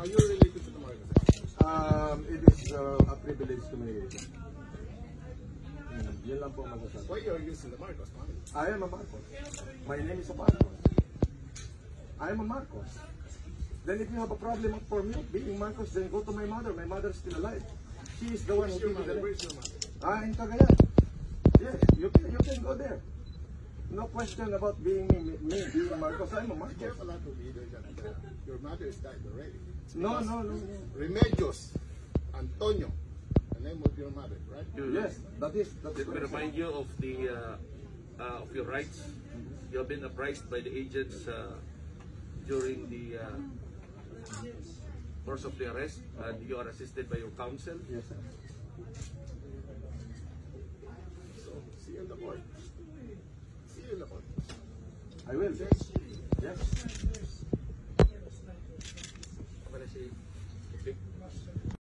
Are you related to the Marcos? It is a privileged communication. Yun lang po ang masasabi. Why you're using the Marcos family? I am a Marcos. My name is a Marcos. I am a Marcos. Then if you have a problem for me being Marcos, then go to my mother. My mother is still alive. She is the one who gave me the name. Where's your mother? In Cagayan. Yes, you can go there. No question about being me being Marcos. I'm a Marcos. Careful not to be there. Your mother is died already. No. Remedios Antonio, the name of your mother, right? Yes, that is. Let me remind you of the of your rights. You have been apprised by the agents during the course of the arrest, and you are assisted by your counsel. Yes, sir. So, see you in the court. See you in the court. I will. Yes. Okay,